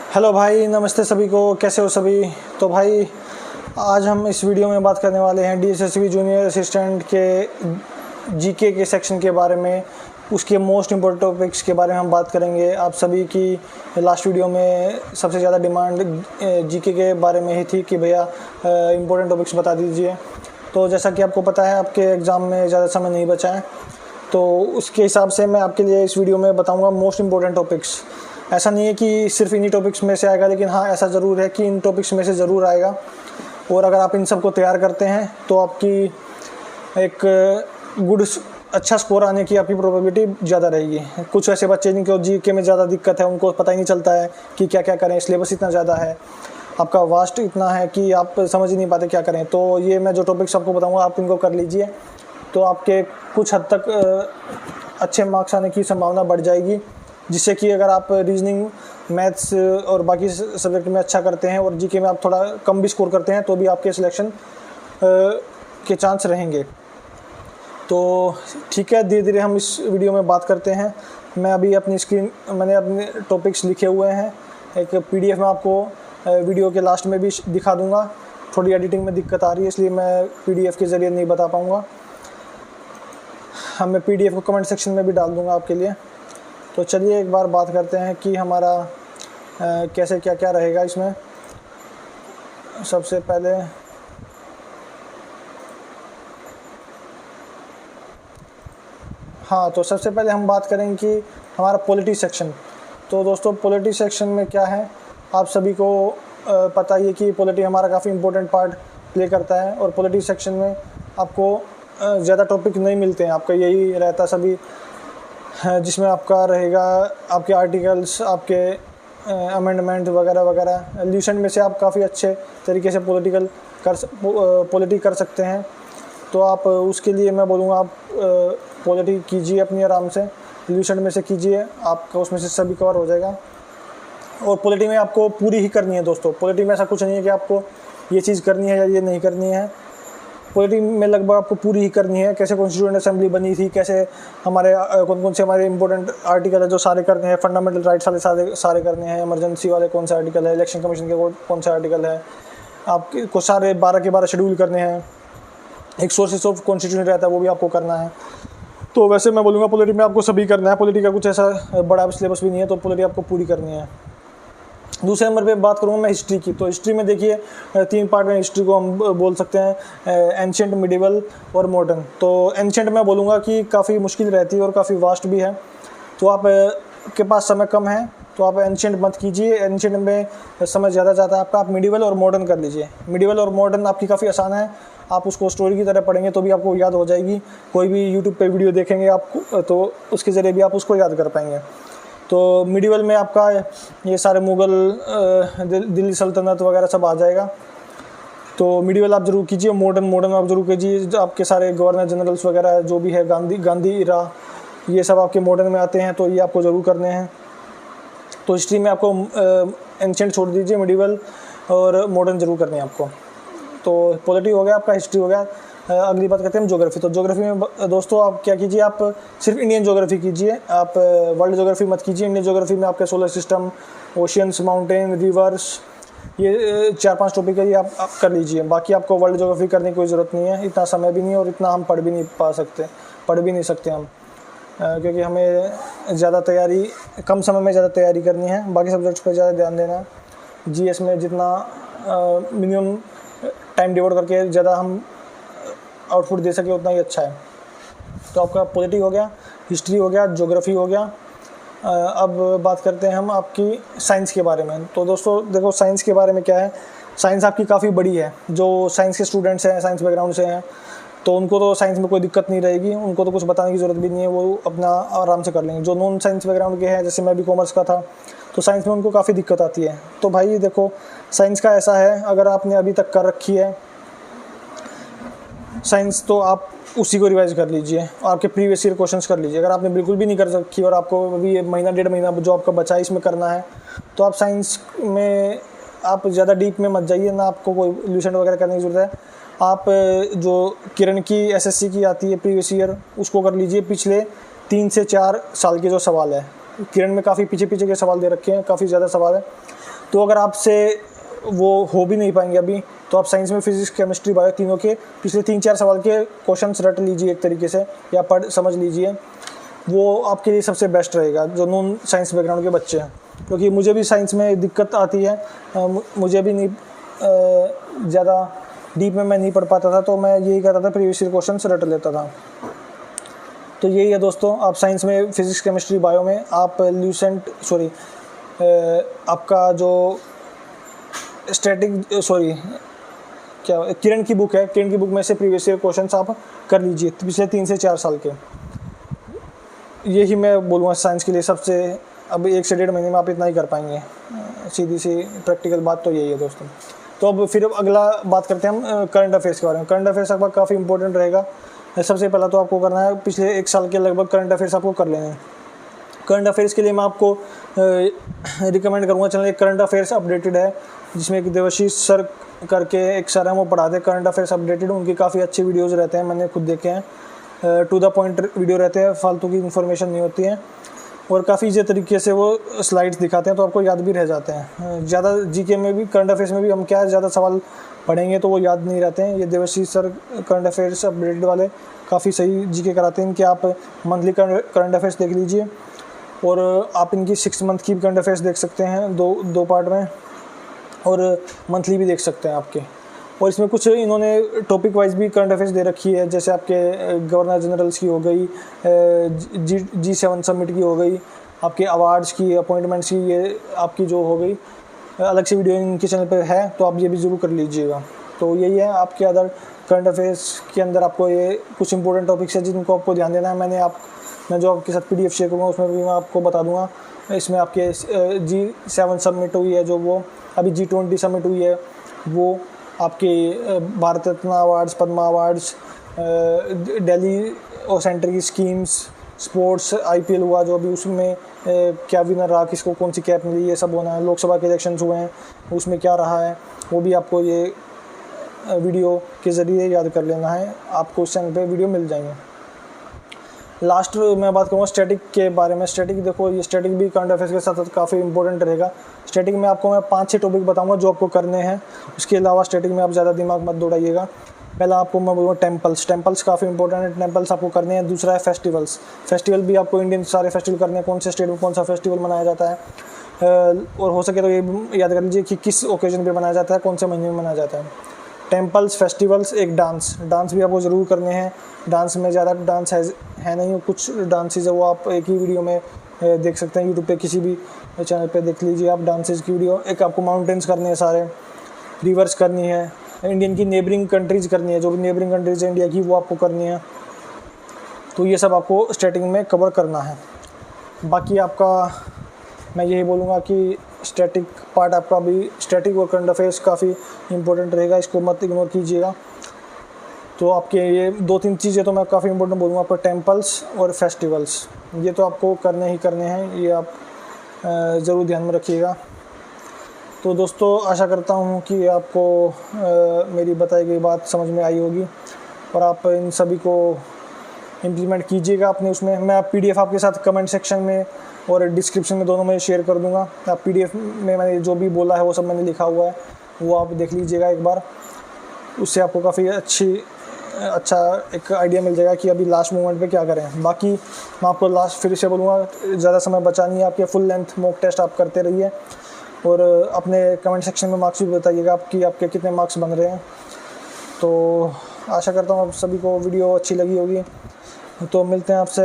Hello भाई, नमस्ते सभी को। कैसे हो सभी? तो भाई आज हम इस वीडियो में बात करने वाले हैं डीएसएसबी जूनियर असिस्टेंट के जीके के सेक्शन के बारे में। उसके मोस्ट इम्पोर्टेंट टॉपिक्स के बारे में हम बात करेंगे। आप सभी की लास्ट वीडियो में सबसे ज़्यादा डिमांड जीके के बारे में ही थी कि भैया इम्पोर्टेंट टॉपिक्स बता दीजिए। तो जैसा कि आपको पता है, आपके एग्ज़ाम में ज़्यादा समय नहीं बचा है, तो उसके हिसाब से मैं आपके लिए इस वीडियो में बताऊंगा मोस्ट इम्पोर्टेंट टॉपिक्स। ऐसा नहीं है कि सिर्फ इन्हीं टॉपिक्स में से आएगा, लेकिन हाँ ऐसा ज़रूर है कि इन टॉपिक्स में से ज़रूर आएगा। और अगर आप इन सब को तैयार करते हैं तो आपकी एक अच्छा स्कोर आने की आपकी प्रोबेबिलिटी ज़्यादा रहेगी। कुछ ऐसे बच्चे जिनको जीके में ज़्यादा दिक्कत है, उनको पता ही नहीं चलता है कि क्या क्या करें। सिलेबस इतना ज़्यादा है, आपका वास्ट इतना है कि आप समझ ही नहीं पाते क्या करें। तो ये मैं जो टॉपिक्स आपको बताऊँगा, आप इनको कर लीजिए, तो आपके कुछ हद तक अच्छे मार्क्स आने की संभावना बढ़ जाएगी। जिससे कि अगर आप रीजनिंग, मैथ्स और बाकी सब्जेक्ट में अच्छा करते हैं और जीके में आप थोड़ा कम भी स्कोर करते हैं, तो भी आपके सिलेक्शन के चांस रहेंगे। तो ठीक है, धीरे धीरे हम इस वीडियो में बात करते हैं। मैं अभी मैंने अपने टॉपिक्स लिखे हुए हैं, एक पीडीएफ में आपको वीडियो के लास्ट में भी दिखा दूंगा। थोड़ी एडिटिंग में दिक्कत आ रही है, इसलिए मैं पीडीएफ के ज़रिए नहीं बता पाऊँगा। मैं पीडीएफ को कमेंट सेक्शन में भी डाल दूँगा आपके लिए। तो चलिए एक बार बात करते हैं कि हमारा कैसे क्या क्या रहेगा इसमें। सबसे पहले सबसे पहले हम बात करेंगे कि हमारा पॉलिटी सेक्शन। तो दोस्तों, पॉलिटी सेक्शन में क्या है, आप सभी को पता ही है कि पॉलिटी हमारा काफ़ी इम्पोर्टेंट पार्ट प्ले करता है। और पॉलिटी सेक्शन में आपको ज़्यादा टॉपिक नहीं मिलते हैं, आपका यही रहता सभी, जिसमें आपका रहेगा आपके आर्टिकल्स, आपके अमेंडमेंट वगैरह वगैरह। ल्यूसेंट में से आप काफ़ी अच्छे तरीके से पॉलिटी कर सकते हैं। तो आप उसके लिए मैं बोलूँगा, आप पॉलिटी कीजिए अपनी आराम से, ल्यूसेंट में से कीजिए, आपका उसमें से सभी कवर हो जाएगा। और पॉलिटी में आपको पूरी ही करनी है दोस्तों। पॉलिटी में ऐसा कुछ नहीं है कि आपको ये चीज़ करनी है या ये नहीं करनी है। पॉलिटी में लगभग आपको पूरी ही करनी है। कैसे कॉन्स्टिट्यूएंट असेंबली बनी थी, कैसे हमारे कौन कौन से हमारे इंपॉर्टेंट आर्टिकल है जो सारे करने हैं, फंडामेंटल राइट्स वाले सारे करने हैं, इमरजेंसी वाले कौन से आर्टिकल है, इलेक्शन कमीशन के कौन से आर्टिकल है, आपको सारे 12 के 12 शेड्यूल करने हैं। एक सोर्सेस ऑफ कॉन्स्टिट्यूशन रहता है, वो भी आपको करना है। तो वैसे मैं बोलूँगा पॉलिटी में आपको सभी करना है। पॉलिटी का कुछ ऐसा बड़ा सिलेबस भी नहीं है, तो पॉलिटी आपको पूरी करनी है। दूसरे नंबर पे बात करूँगा मैं हिस्ट्री की। तो हिस्ट्री में देखिए, 3 पार्ट में हिस्ट्री को हम बोल सकते हैं, एंशिएंट, मिडिवल और मॉडर्न। तो एंशिएंट मैं बोलूँगा कि काफ़ी मुश्किल रहती है और काफ़ी वास्ट भी है। तो आप के पास समय कम है तो आप एंशिएंट मत कीजिए, एंशिएंट में समय ज़्यादा जाता है आपका। आप मिडिवल और मॉडर्न कर लीजिए। मिडिवल और मॉडर्न आपकी काफ़ी आसान है, आप उसको स्टोरी की तरह पढ़ेंगे तो भी आपको याद हो जाएगी। कोई भी यूट्यूब पे वीडियो देखेंगे आपको, तो उसके ज़रिए भी आप उसको याद कर पाएंगे। तो मिडिवल में आपका ये सारे मुग़ल, दिल्ली सल्तनत वगैरह सब आ जाएगा। तो मिडिवल आप जरूर कीजिए। मॉडर्न आप जरूर कीजिए। आपके सारे गवर्नर जनरल्स वगैरह जो भी है, गांधी इरा, ये सब आपके मॉडर्न में आते हैं, तो ये आपको ज़रूर करने हैं। तो हिस्ट्री में आपको एंशिएंट छोड़ दीजिए, मिडिवल और मॉडर्न ज़रूर करने हैं आपको। तो पॉलिटी हो गया आपका, हिस्ट्री हो गया। अगली बात करते हैं हम ज्योग्राफी। तो ज्योग्राफी में दोस्तों आप क्या कीजिए, आप सिर्फ इंडियन ज्योग्राफी कीजिए, आप वर्ल्ड ज्योग्राफी मत कीजिए। इंडियन ज्योग्राफी में आपके solar system, oceans, mountain, reverse, ये 4-5 टॉपिक है, ये आप कर लीजिए। बाकी आपको वर्ल्ड ज्योग्राफी करने की कोई ज़रूरत नहीं है, इतना समय भी नहीं है और इतना हम पढ़ भी नहीं सकते हम, क्योंकि हमें ज़्यादा तैयारी, कम समय में ज़्यादा तैयारी करनी है। बाकी सब्जेक्ट्स पर ज़्यादा ध्यान देना है। जीएस में जितना मिनिमम टाइम डिवोट करके ज़्यादा हम आउटपुट दे सके उतना ही अच्छा है। तो आपका पॉलिटी हो गया, हिस्ट्री हो गया, ज्योग्राफी हो गया। अब बात करते हैं हम आपकी साइंस के बारे में। तो दोस्तों देखो, साइंस के बारे में क्या है, साइंस आपकी काफ़ी बड़ी है। जो साइंस के स्टूडेंट्स हैं, साइंस बैकग्राउंड से हैं, तो उनको तो साइंस में कोई दिक्कत नहीं रहेगी, उनको तो कुछ बताने की ज़रूरत भी नहीं है, वो अपना आराम से कर लेंगे। जो नॉन साइंस बैकग्राउंड के हैं, जैसे मैं भी कॉमर्स का था, तो साइंस में उनको काफ़ी दिक्कत आती है। तो भाई देखो, साइंस का ऐसा है, अगर आपने अभी तक कर रखी है साइंस, तो आप उसी को रिवाइज कर लीजिए और आपके प्रीवियस ईयर क्वेश्चंस कर लीजिए। अगर आपने बिल्कुल भी नहीं कर रखी और आपको अभी ये महीना 1.5 महीना जो आपका बचा है इसमें करना है, तो आप साइंस में आप ज़्यादा डीप में मत जाइए, ना आपको कोई ल्यूसेंट वगैरह करने की ज़रूरत है। आप जो किरण की एसएससी की आती है प्रीवियस ईयर, उसको कर लीजिए। पिछले 3 से 4 साल के जो सवाल है, किरण में काफ़ी पीछे पीछे के सवाल दे रखे हैं, काफ़ी ज़्यादा सवाल है, तो अगर आपसे वो हो भी नहीं पाएंगे अभी, तो आप साइंस में फिजिक्स केमिस्ट्री बायो तीनों के पिछले 3-4 सवाल के क्वेश्चंस रट लीजिए एक तरीके से, या पढ़ समझ लीजिए। वो आपके लिए सबसे बेस्ट रहेगा जो नॉन साइंस बैकग्राउंड के बच्चे हैं, क्योंकि मुझे भी साइंस में दिक्कत आती है, मुझे भी नहीं ज़्यादा डीप में मैं नहीं पढ़ पाता था, तो मैं यही करता था, प्रीवियस ईयर क्वेश्चंस रट लेता था। तो यही है दोस्तों, आप साइंस में फिजिक्स केमिस्ट्री बायो में आप आपका जो किरण की बुक है, किरण की बुक में से प्रीवियस ईयर क्वेश्चंस आप कर लीजिए पिछले 3 से 4 साल के। यही मैं बोलूँगा साइंस के लिए सबसे, अब 1 से 1.5 महीने में आप इतना ही कर पाएंगे, सीधी सी प्रैक्टिकल बात तो यही है दोस्तों। तो अब फिर अगला बात करते हैं हम करंट अफेयर्स के बारे में। करंट अफेयर्स आपका काफ़ी इंपॉर्टेंट रहेगा। सबसे पहला तो आपको करना है, पिछले 1 साल के लगभग करंट अफेयर्स आपको कर लेने हैं। करंट अफेयर्स के लिए मैं आपको रिकमेंड करूँगा चैनल एक करंट अफेयर्स अपडेटेड है, जिसमें एक देवाशीष सर करके एक सर हैं, वो पढ़ाते हैं करंट अफेयर्स अपडेटेड। उनकी काफ़ी अच्छे वीडियोज़ रहते हैं, मैंने खुद देखे हैं, टू द पॉइंट वीडियो रहते हैं, फालतू की इन्फॉर्मेशन नहीं होती है, और काफ़ी ईजी तरीके से वो स्लाइड्स दिखाते हैं, तो आपको याद भी रह जाते हैं। ज़्यादा जीके में भी, करंट अफेयर्स में भी हम क्या ज़्यादा सवाल पढ़ेंगे तो वो याद नहीं रहते हैं। ये Debashish sir current affairs updated वाले काफ़ी सही जीके कराते हैं, इनके आप मंथली करंट अफेयर्स देख लीजिए, और आप इनकी 6 मंथ की करंट अफेयर्स देख सकते हैं दो पार्ट में, और मंथली भी देख सकते हैं आपके। और इसमें कुछ इन्होंने टॉपिक वाइज भी करंट अफेयर्स दे रखी है, जैसे आपके गवर्नर जनरल्स की हो गई, G7 समिट की हो गई, आपके अवार्ड्स की, अपॉइंटमेंट्स की, ये आपकी जो हो गई अलग से वीडियो इनके चैनल पे है, तो आप ये भी ज़रूर कर लीजिएगा। तो यही है आपके अदर करंट अफेयर्स के अंदर, आपको ये कुछ इंपॉर्टेंट टॉपिक्स है जिनको आपको ध्यान देना है। मैं जो आपके साथ PDF शेयर करूँगा उसमें भी मैं आपको बता दूँगा। इसमें आपके G7 समिट हुई है, जो वो अभी G20 समिट हुई है, वो आपके भारत रत्न अवार्ड्स, पद्मा अवार्ड्स, दिल्ली और सेंटर की स्कीम्स, स्पोर्ट्स, IPL हुआ जो अभी, उसमें क्या विनर रहा, किसको कौन सी कैप मिली, ये सब होना है। लोकसभा के इलेक्शंस हुए हैं, उसमें क्या रहा है, वो भी आपको ये वीडियो के ज़रिए याद कर लेना है। आपको इस चैनल पे वीडियो मिल जाएंगे। लास्ट मैं बात करूँगा स्टैटिक के बारे में। स्टैटिक देखो, ये स्टैटिक भी करंट अफेयर्स के साथ काफ़ी इंपॉर्टेंट रहेगा। स्टैटिक में आपको मैं 5-6 टॉपिक बताऊंगा जो आपको करने हैं। उसके अलावा स्टैटिक में आप ज़्यादा दिमाग मत दौड़ाइएगा। पहला आपको मैं बोलूँगा टेम्पल्स काफ़ी इंपॉर्टेंट है, टेम्पल्स आपको करने हैं। दूसरा है फेस्टिवल भी आपको इंडियन सारे फेस्टिवल करने हैं, कौन से स्टेट में कौन सा फेस्टिवल मनाया जाता है, और हो सके तो ये याद कर लीजिए कि किस ओकेजन पे मनाया जाता है, कौन से महीने में मनाया जाता है। टेम्पल्स, फेस्टिवल्स, एक डांस भी आपको ज़रूर करने हैं। डांस में ज़्यादा डांस है नहीं, कुछ डांसेज है वो आप एक ही वीडियो में देख सकते हैं, यूट्यूब पे किसी भी चैनल पे देख लीजिए आप डांसेज की वीडियो। एक आपको माउंटेन्स करने हैं, सारे रिवर्स करनी है, इंडियन की नेबरिंग कंट्रीज़ करनी है, जो भी नेबरिंग कंट्रीज़ है इंडिया की वो आपको करनी है। तो ये सब आपको स्टैटिक में कवर करना है। बाकी आपका मैं यही बोलूँगा कि स्टैटिक पार्ट आपका भी, स्टैटिक और करंट अफेयर्स काफ़ी इंपॉर्टेंट रहेगा, इसको मत इग्नोर कीजिएगा। तो आपके ये 2-3 चीज़ें तो मैं काफ़ी इंपॉर्टेंट बोलूँगा आपको, टेम्पल्स और फेस्टिवल्स, ये तो आपको करने ही करने हैं, ये आप ज़रूर ध्यान में रखिएगा। तो दोस्तों आशा करता हूँ कि आपको मेरी बताई गई बात समझ में आई होगी और आप इन सभी को इम्प्लीमेंट कीजिएगा अपने उसमें। मैं PDF आपके साथ कमेंट सेक्शन में और डिस्क्रिप्शन में दोनों में शेयर कर दूंगा। आप PDF में मैंने जो भी बोला है वो सब मैंने लिखा हुआ है, वो आप देख लीजिएगा एक बार, उससे आपको काफ़ी अच्छा एक आइडिया मिल जाएगा कि अभी लास्ट मोमेंट पे क्या करें। बाकी मैं आपको लास्ट फिर से बोलूँगा, ज़्यादा समय बचा नहीं है, आपके फुल लेंथ मॉक टेस्ट आप करते रहिए और अपने कमेंट सेक्शन में मार्क्स भी बताइएगा आपके कितने मार्क्स बन रहे हैं। तो आशा करता हूँ आप सभी को वीडियो अच्छी लगी होगी। तो मिलते हैं आपसे